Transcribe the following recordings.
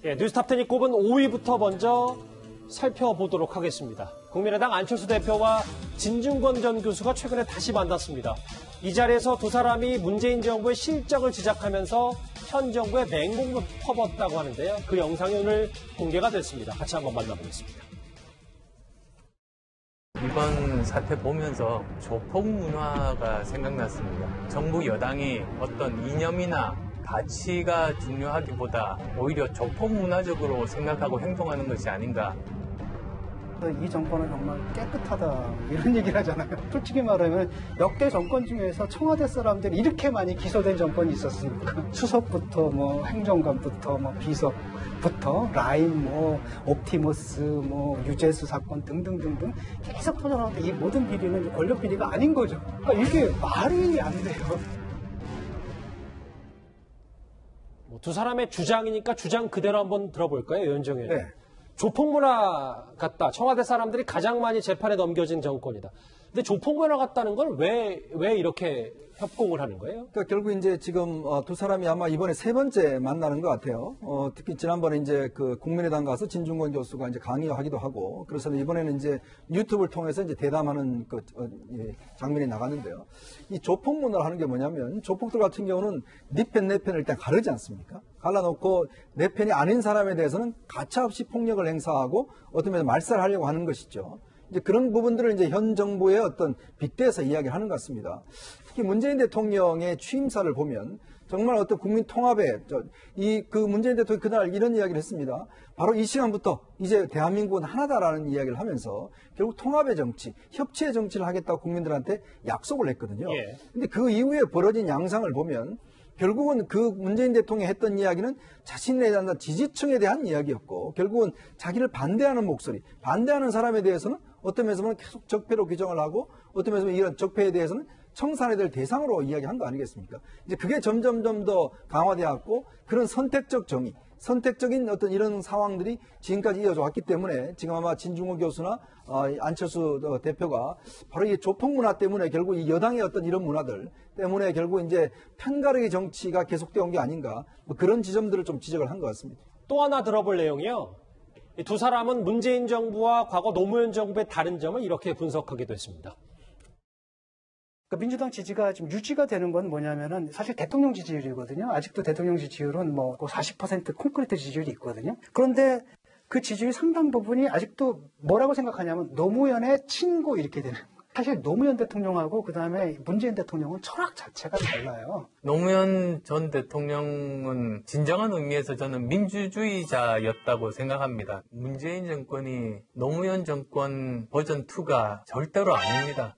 예, 뉴스탑10이 꼽은 5위부터 먼저 살펴보도록 하겠습니다. 국민의당 안철수 대표와 진중권 전 교수가 최근에 다시 만났습니다. 이 자리에서 두 사람이 문재인 정부의 실적을 지적하면서 현 정부의 맹공을 퍼붓었다고 하는데요. 그 영상이 오늘 공개가 됐습니다. 같이 한번 만나보겠습니다. 이번 사태 보면서 조폭 문화가 생각났습니다. 정부 여당이 어떤 이념이나 가치가 중요하기보다 오히려 조폭 문화적으로 생각하고 행동하는 것이 아닌가. 이 정권은 정말 깨끗하다 이런 얘기를 하잖아요. 솔직히 말하면 역대 정권 중에서 청와대 사람들이 이렇게 많이 기소된 정권이 있었습니까? 수석부터 뭐 행정관부터 뭐 비서부터 라인 뭐 옵티머스 뭐 유재수 사건 등등등등 계속 터져나오는데 이 모든 비리는 권력 비리가 아닌 거죠. 그러니까 이게 말이 안 돼요. 두 사람의 주장이니까 주장 그대로 한번 들어볼까요, 연정에? 네. 조폭문화 같다. 청와대 사람들이 가장 많이 재판에 넘겨진 정권이다. 근데 조폭문화 같다는 걸 왜 이렇게 협공을 하는 거예요? 그러니까 결국 이제 지금 두 사람이 아마 이번에 세 번째 만나는 것 같아요. 특히 지난번에 이제 그 국민의당 가서 진중권 교수가 이제 강의하기도 하고, 그래서 이번에는 이제 유튜브를 통해서 이제 대담하는 그 장면이 나갔는데요. 이 조폭 문화를 하는 게 뭐냐면, 조폭들 같은 경우는 네 편, 내 편을 일단 가르지 않습니까? 갈라놓고 내 편이 아닌 사람에 대해서는 가차없이 폭력을 행사하고 어떤 면에서 말살을 하려고 하는 것이죠. 이제 그런 부분들을 이제 현 정부의 어떤 빗대서 이야기를 하는 것 같습니다. 특히 문재인 대통령의 취임사를 보면 정말 어떤 국민 통합에 그 문재인 대통령이 그날 이런 이야기를 했습니다. 바로 이 시간부터 이제 대한민국은 하나다라는 이야기를 하면서 결국 통합의 정치, 협치의 정치를 하겠다고 국민들한테 약속을 했거든요. 근데 그 이후에 벌어진 양상을 보면 결국은 그 문재인 대통령이 했던 이야기는 자신에 대한 지지층에 대한 이야기였고, 결국은 자기를 반대하는 목소리, 반대하는 사람에 대해서는 어떤 면에서는 계속 적폐로 규정을 하고, 어떤 면에서는 이런 적폐에 대해서는 청산해야 될 대상으로 이야기한 거 아니겠습니까? 이제 그게 점점점 더 강화되었고, 그런 선택적 정의, 선택적인 어떤 이런 상황들이 지금까지 이어져 왔기 때문에 지금 아마 진중권 교수나 안철수 대표가 바로 이 조폭 문화 때문에 결국 이 여당의 어떤 이런 문화들 때문에 결국 이제 편가르기 정치가 계속되어 온 게 아닌가, 뭐 그런 지점들을 좀 지적을 한 것 같습니다. 또 하나 들어볼 내용이요. 이 두 사람은 문재인 정부와 과거 노무현 정부의 다른 점을 이렇게 분석하기도 했습니다. 민주당 지지가 지금 유지가 되는 건 뭐냐면은 사실 대통령 지지율이거든요. 아직도 대통령 지지율은 뭐 40% 콘크리트 지지율이 있거든요. 그런데 그 지지율 상당 부분이 아직도 뭐라고 생각하냐면 노무현의 친구 이렇게 되는. 사실 노무현 대통령하고 그다음에 문재인 대통령은 철학 자체가 달라요. 노무현 전 대통령은 진정한 의미에서 저는 민주주의자였다고 생각합니다. 문재인 정권이 노무현 정권 버전 2가 절대로 아닙니다.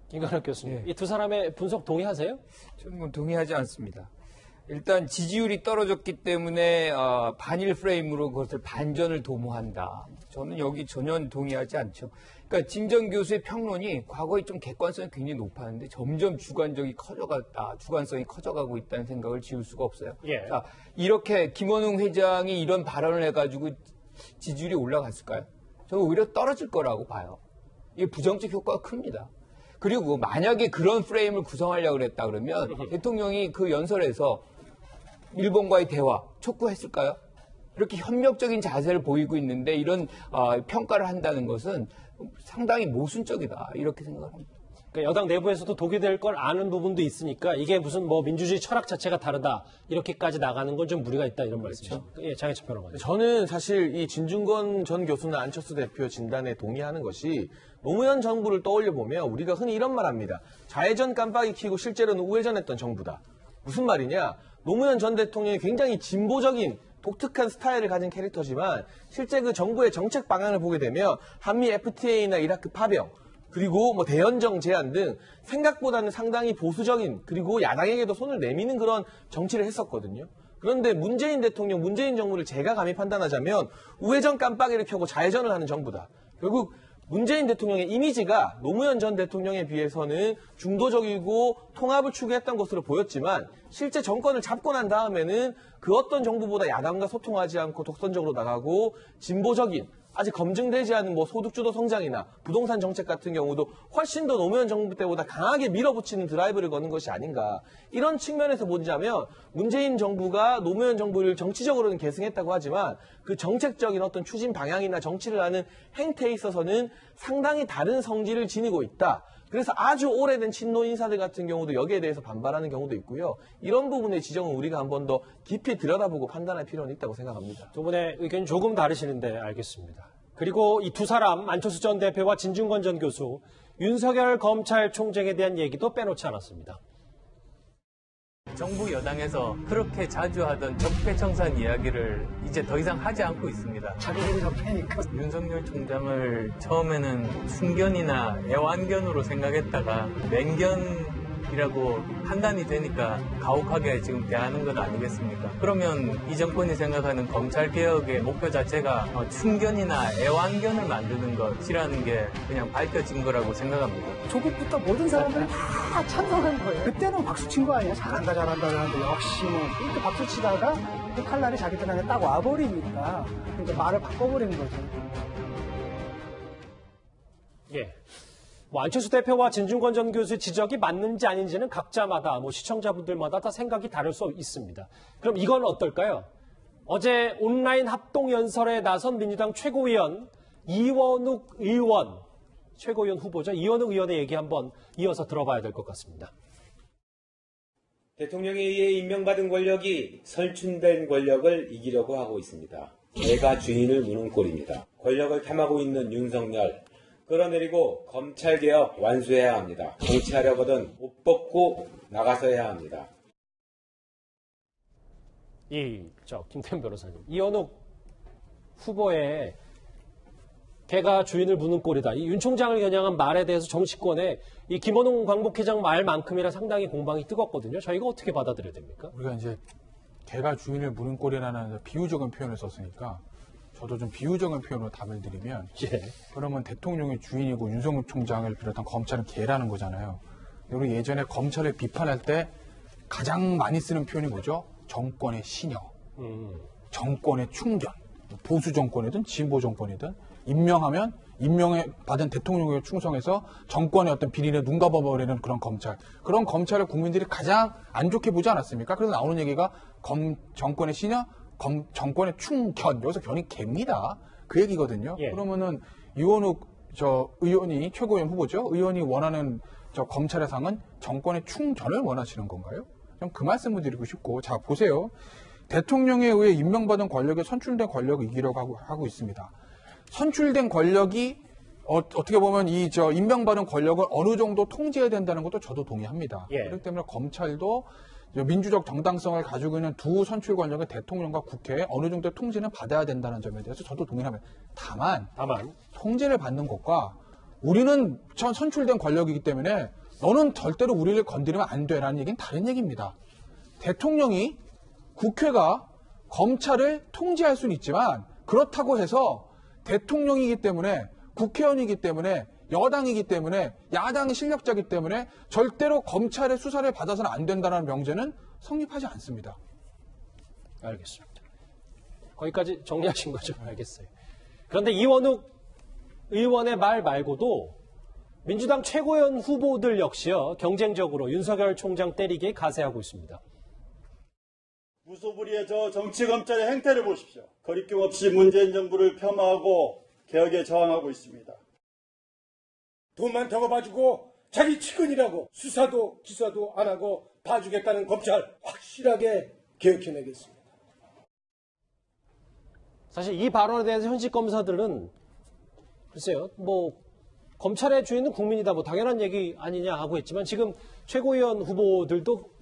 김관혁 교수님, 이 두 사람의 분석 동의하세요? 저는 동의하지 않습니다. 일단 지지율이 떨어졌기 때문에 반일 프레임으로 그것을 반전을 도모한다. 저는 여기 전혀 동의하지 않죠. 그러니까 진전 교수의 평론이 과거에 좀 객관성이 굉장히 높았는데 점점 주관성이 커져가고 있다는 생각을 지울 수가 없어요. 자, 이렇게 김원웅 회장이 이런 발언을 해가지고 지지율이 올라갔을까요? 저는 오히려 떨어질 거라고 봐요. 이게 부정적 효과가 큽니다. 그리고 만약에 그런 프레임을 구성하려고 그랬다 그러면 대통령이 그 연설에서 일본과의 대화 촉구했을까요? 이렇게 협력적인 자세를 보이고 있는데 이런 평가를 한다는 것은 상당히 모순적이다 이렇게 생각합니다. 그러니까 여당 내부에서도 독이 될 걸 아는 부분도 있으니까 이게 무슨 뭐 민주주의 철학 자체가 다르다 이렇게까지 나가는 건 좀 무리가 있다 이런 말씀이죠. 예, 장혜철 평론가님. 저는 사실 이 진중권 전 교수나 안철수 대표 진단에 동의하는 것이 노무현 정부를 떠올려 보면 우리가 흔히 이런 말 합니다. 좌회전 깜빡이 켜고 실제로는 우회전했던 정부다. 무슨 말이냐? 노무현 전 대통령이 굉장히 진보적인 독특한 스타일을 가진 캐릭터지만 실제 그 정부의 정책 방향을 보게 되면 한미 FTA나 이라크 파병 그리고 뭐 대연정 제한 등 생각보다는 상당히 보수적인 그리고 야당에게도 손을 내미는 그런 정치를 했었거든요. 그런데 문재인 대통령, 문재인 정부를 제가 감히 판단하자면 우회전 깜빡이를 켜고 좌회전을 하는 정부다. 결국 문재인 대통령의 이미지가 노무현 전 대통령에 비해서는 중도적이고 통합을 추구했던 것으로 보였지만 실제 정권을 잡고 난 다음에는 그 어떤 정부보다 야당과 소통하지 않고 독선적으로 나가고 진보적인 아직 검증되지 않은 뭐 소득주도 성장이나 부동산 정책 같은 경우도 훨씬 더 노무현 정부 때보다 강하게 밀어붙이는 드라이브를 거는 것이 아닌가. 이런 측면에서 보자면 문재인 정부가 노무현 정부를 정치적으로는 계승했다고 하지만 그 정책적인 어떤 추진 방향이나 정치를 하는 행태에 있어서는 상당히 다른 성질을 지니고 있다. 그래서 아주 오래된 친노 인사들 같은 경우도 여기에 대해서 반발하는 경우도 있고요. 이런 부분의 지정은 우리가 한 번 더 깊이 들여다보고 판단할 필요는 있다고 생각합니다. 두 분의 의견이 조금 다르시는데 알겠습니다. 그리고 이 두 사람, 안철수 전 대표와 진중권 전 교수, 윤석열 검찰총장에 대한 얘기도 빼놓지 않았습니다. 정부 여당에서 그렇게 자주 하던 적폐청산 이야기를 이제 더 이상 하지 않고 있습니다. 자기들이 적폐니까. 윤석열 총장을 처음에는 순견이나 애완견으로 생각했다가 맹견이라고 판단이 되니까 가혹하게 지금 대하는 것 아니겠습니까? 그러면 이 정권이 생각하는 검찰개혁의 목표 자체가 순견이나 애완견을 만드는 것이라는 게 그냥 밝혀진 거라고 생각합니다. 조국부터 모든 사람들이 다 찬성한 거예요. 그때는 박수 친 거 아니에요? 잘한다 하는데 역시 뭐 이렇게 박수 치다가 그 칼날이 자기들한테 딱 와버리니까 이제 말을 바꿔버리는 거죠. 예. 뭐 안철수 대표와 진중권 전 교수의 지적이 맞는지 아닌지는 각자마다 뭐 시청자분들마다 다 생각이 다를 수 있습니다. 그럼 이건 어떨까요? 어제 온라인 합동 연설에 나선 민주당 최고위원 이원욱 의원, 최고위원 후보죠. 이원욱 의원의 얘기 한번 이어서 들어봐야 될 것 같습니다. 대통령에 의해 임명받은 권력이 선출된 권력을 이기려고 하고 있습니다. 개가 주인을 무는 꼴입니다. 권력을 탐하고 있는 윤석열, 끌어내리고 검찰개혁 완수해야 합니다. 정치하려거든 옷 벗고 나가서야 합니다. 김태현 변호사님, 이원욱 후보의 개가 주인을 무는 꼴이다. 이 윤 총장을 겨냥한 말에 대해서 정치권에 이 김원웅 광복회장 말만큼이나 상당히 공방이 뜨겁거든요. 저희가 어떻게 받아들여야 됩니까? 우리가 이제 개가 주인을 무는 꼴이라는 비유적인 표현을 썼으니까 저도 좀 비유적인 표현으로 답을 드리면 그러면 대통령이 주인이고 윤석열 총장을 비롯한 검찰은 개라는 거잖아요. 우리 예전에 검찰을 비판할 때 가장 많이 쓰는 표현이 뭐죠? 정권의 신여, 정권의 충견, 보수 정권이든 진보 정권이든 임명하면 임명에 받은 대통령에 충성해서 정권의 어떤 비리에 눈 감아버리는 그런 검찰. 그런 검찰을 국민들이 가장 안 좋게 보지 않았습니까? 그래서 나오는 얘기가 정권의 신여, 정권의 충견. 여기서 견이 개입니다. 그 얘기거든요. 그러면은 이원욱 의원이 최고위원 후보죠. 의원이 원하는 검찰의 상은 정권의 충견을 원하시는 건가요? 좀 그 말씀을 드리고 싶고. 자, 보세요. 대통령에 의해 임명받은 권력에 선출된 권력을 이기려고 하고 있습니다. 선출된 권력이 어떻게 보면 임명받은 권력을 어느 정도 통제해야 된다는 것도 저도 동의합니다. 그렇기 때문에 검찰도 민주적 정당성을 가지고 있는 두 선출 권력의 대통령과 국회에 어느 정도 통제는 받아야 된다는 점에 대해서 저도 동의합니다. 다만 통제를 받는 것과 우리는 선출된 권력이기 때문에 너는 절대로 우리를 건드리면 안 돼라는 얘기는 다른 얘기입니다. 대통령이 국회가 검찰을 통제할 수는 있지만 그렇다고 해서 대통령이기 때문에 국회의원이기 때문에 여당이기 때문에 야당이 실력자이기 때문에 절대로 검찰의 수사를 받아서는 안 된다는 명제는 성립하지 않습니다. 알겠습니다. 거기까지 정리하신 거죠? 알겠어요. 그런데 이원욱 의원의 말 말고도 민주당 최고위원 후보들 역시요, 경쟁적으로 윤석열 총장 때리기에 가세하고 있습니다. 무소불위의 저 정치검찰의 행태를 보십시오. 거리낌 없이 문재인 정부를 폄하하고 개혁에 저항하고 있습니다. 돈만 더 봐주고 자기 측근이라고 수사도 기사도 안 하고 봐주겠다는 검찰 확실하게 개혁해내겠습니다. 사실 이 발언에 대해서 현직 검사들은 글쎄요, 검찰의 주인은 국민이다, 당연한 얘기 아니냐 하고 있지만 지금 최고위원 후보들도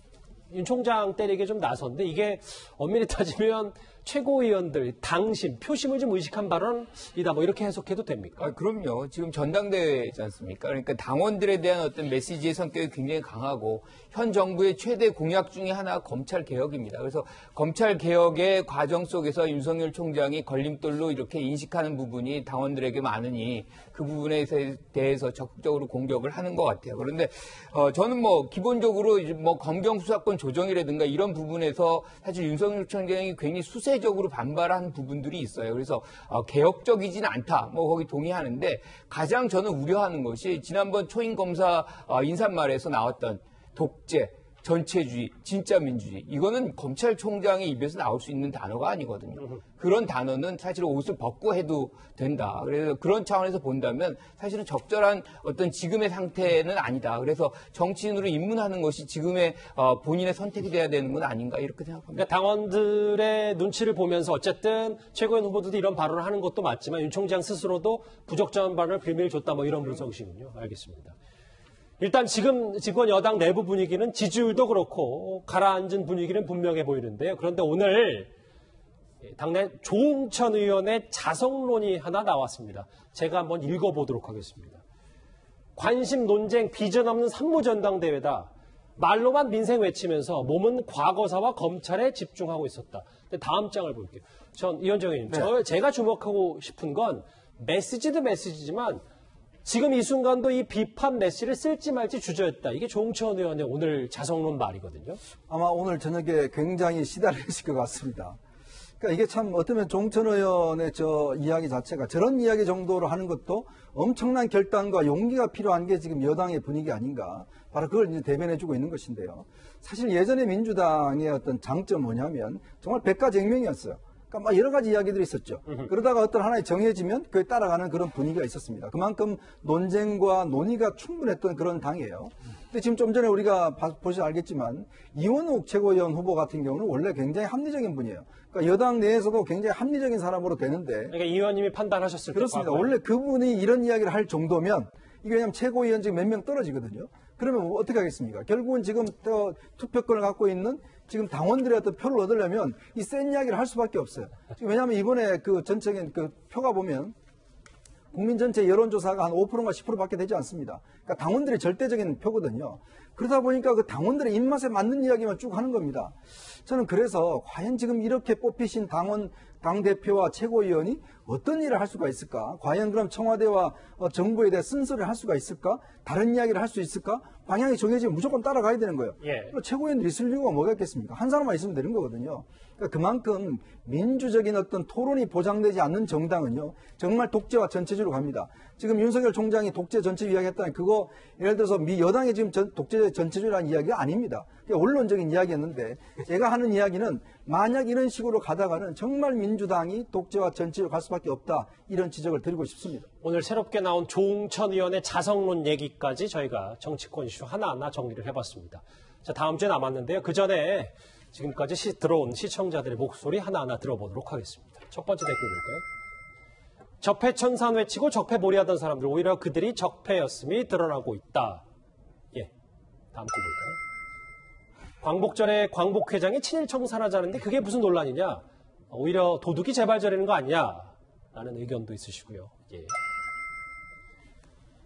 윤 총장 때리게 좀 나섰는데 이게 엄밀히 따지면 최고위원들 당심, 표심을 좀 의식한 발언이다, 이렇게 해석해도 됩니까? 그럼요. 지금 전당대회지 않습니까? 그러니까 당원들에 대한 어떤 메시지의 성격이 굉장히 강하고 현 정부의 최대 공약 중에 하나가 검찰 개혁입니다. 그래서 검찰 개혁의 과정 속에서 윤석열 총장이 걸림돌로 이렇게 인식하는 부분이 당원들에게 많으니 그 부분에 대해서 적극적으로 공격을 하는 것 같아요. 그런데 저는 기본적으로 검경 수사권 조정이라든가 이런 부분에서 사실 윤석열 총장이 괜히 수세 선제적으로 반발한 부분들이 있어요. 그래서 개혁적이지는 않다. 뭐 거기 동의하는데 가장 저는 우려하는 것이 지난번 초임 검사 인사말에서 나왔던 독재, 전체주의, 진짜 민주주의. 이거는 검찰총장의 입에서 나올 수 있는 단어가 아니거든요. 그런 단어는 사실 옷을 벗고 해도 된다. 그래서 그런 차원에서 본다면 사실은 적절한 어떤 지금의 상태는 아니다. 그래서 정치인으로 입문하는 것이 지금의 본인의 선택이 돼야 되는 건 아닌가 이렇게 생각합니다. 그러니까 당원들의 눈치를 보면서 어쨌든 최고위원 후보들도 이런 발언을 하는 것도 맞지만 윤 총장 스스로도 부적절한 발언을 빌미를 줬다 뭐 이런 분석이시군요. 알겠습니다. 일단 지금 집권 여당 내부 분위기는 지지율도 그렇고 가라앉은 분위기는 분명해 보이는데요. 그런데 오늘 당내 조응천 의원의 자성론이 하나 나왔습니다. 제가 한번 읽어보도록 하겠습니다. 관심 논쟁 비전 없는 산무전당대회다. 말로만 민생 외치면서 몸은 과거사와 검찰에 집중하고 있었다. 다음 장을 볼게요. 전 이현정 의원님, 네. 제가 주목하고 싶은 건 메시지도 메시지지만 지금 이 순간도 이 비판 메시지를 쓸지 말지 주저했다. 이게 조응천 의원의 오늘 자성론 말이거든요. 아마 오늘 저녁에 굉장히 시달리실 것 같습니다. 그러니까 이게 참 어쩌면 조응천 의원의 저 이야기 자체가 저런 이야기 정도로 하는 것도 엄청난 결단과 용기가 필요한 게 지금 여당의 분위기 아닌가. 바로 그걸 이제 대변해주고 있는 것인데요. 사실 예전에 민주당의 어떤 장점 뭐냐면 정말 백가쟁명이었어요. 그러니까 막 여러 가지 이야기들이 있었죠. 그러다가 어떤 하나에 정해지면 그에 따라가는 그런 분위기가 있었습니다. 그만큼 논쟁과 논의가 충분했던 그런 당이에요. 근데 지금 좀 전에 우리가 보셔서 알겠지만 이원욱 최고위원 후보 같은 경우는 원래 굉장히 합리적인 분이에요. 그러니까 여당 내에서도 굉장히 합리적인 사람으로 되는데. 그러니까 이 의원님이 판단하셨을 때. 그렇습니다. 원래 그분이 이런 이야기를 할 정도면 이게 왜냐하면 최고위원 지금 몇 명 떨어지거든요. 그러면 어떻게 하겠습니까? 결국은 지금 투표권을 갖고 있는 지금 당원들의 어떤 표를 얻으려면 이 센 이야기를 할 수밖에 없어요. 왜냐하면 이번에 그 전체적인 그 표가 보면 국민 전체 여론조사가 한 5%가 10%밖에 되지 않습니다. 그러니까 당원들의 절대적인 표거든요. 그러다 보니까 그 당원들의 입맛에 맞는 이야기만 쭉 하는 겁니다. 저는 그래서 과연 지금 이렇게 뽑히신 당대표와 최고위원이 어떤 일을 할 수가 있을까? 과연 그럼 청와대와 정부에 대해 쓴소리를 할 수가 있을까? 다른 이야기를 할 수 있을까? 방향이 정해지면 무조건 따라가야 되는 거예요. 예. 최고위원들이 있을 이유가 뭐가 있겠습니까? 한 사람만 있으면 되는 거거든요. 그러니까 그만큼 민주적인 어떤 토론이 보장되지 않는 정당은요, 정말 독재와 전체주의로 갑니다. 지금 윤석열 총장이 독재 전체주의 이야기했다는 그거 예를 들어서 여당이 지금 독재 전체주의라는 이야기가 아닙니다. 원론적인 이야기였는데 제가 하는 이야기는 만약 이런 식으로 가다가는 정말 민주당이 독재와 전체주의로 갈 수밖에 없다. 이런 지적을 드리고 싶습니다. 오늘 새롭게 나온 조응천 의원의 자성론 얘기까지 저희가 정치권 이슈 하나하나 정리를 해봤습니다. 자, 다음 주에 남았는데요. 그 전에 지금까지 들어온 시청자들의 목소리 하나하나 들어보도록 하겠습니다. 첫 번째 댓글 볼까요? 적폐천산 외치고 적폐몰이하던 사람들, 오히려 그들이 적폐였음이 드러나고 있다. 예, 다음 거 볼까요? 광복절에 광복회장이 친일 청산하자는데 그게 무슨 논란이냐? 오히려 도둑이 재발저리는 거 아니냐? 라는 의견도 있으시고요. 예.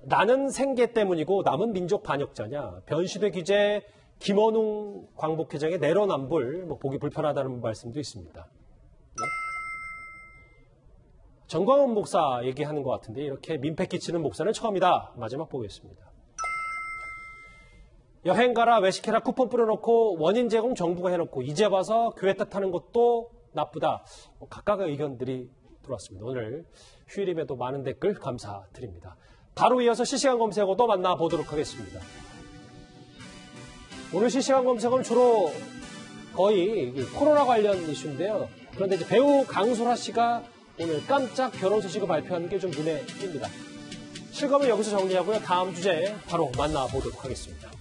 나는 생계 때문이고 남은 민족 반역자냐? 변시대 기재 김원웅 광복회장의 내로남불 보기 불편하다는 말씀도 있습니다. 예? 정광훈 목사 얘기하는 것 같은데 이렇게 민폐 끼치는 목사는 처음이다. 마지막 보겠습니다. 여행 가라 외식해라 쿠폰 뿌려놓고 원인 제공 정부가 해놓고 이제 와서 교회 탓하는 것도 나쁘다. 각각의 의견들이 들어왔습니다. 오늘 휴일임에도 많은 댓글 감사드립니다. 바로 이어서 실시간 검색어도 만나보도록 하겠습니다. 오늘 실시간 검색어는 주로 거의 코로나 관련 이슈인데요. 그런데 이제 배우 강소라 씨가 오늘 깜짝 결혼 소식을 발표하는 게 좀 눈에 띕니다. 실검은 여기서 정리하고요. 다음 주제에 바로 만나보도록 하겠습니다.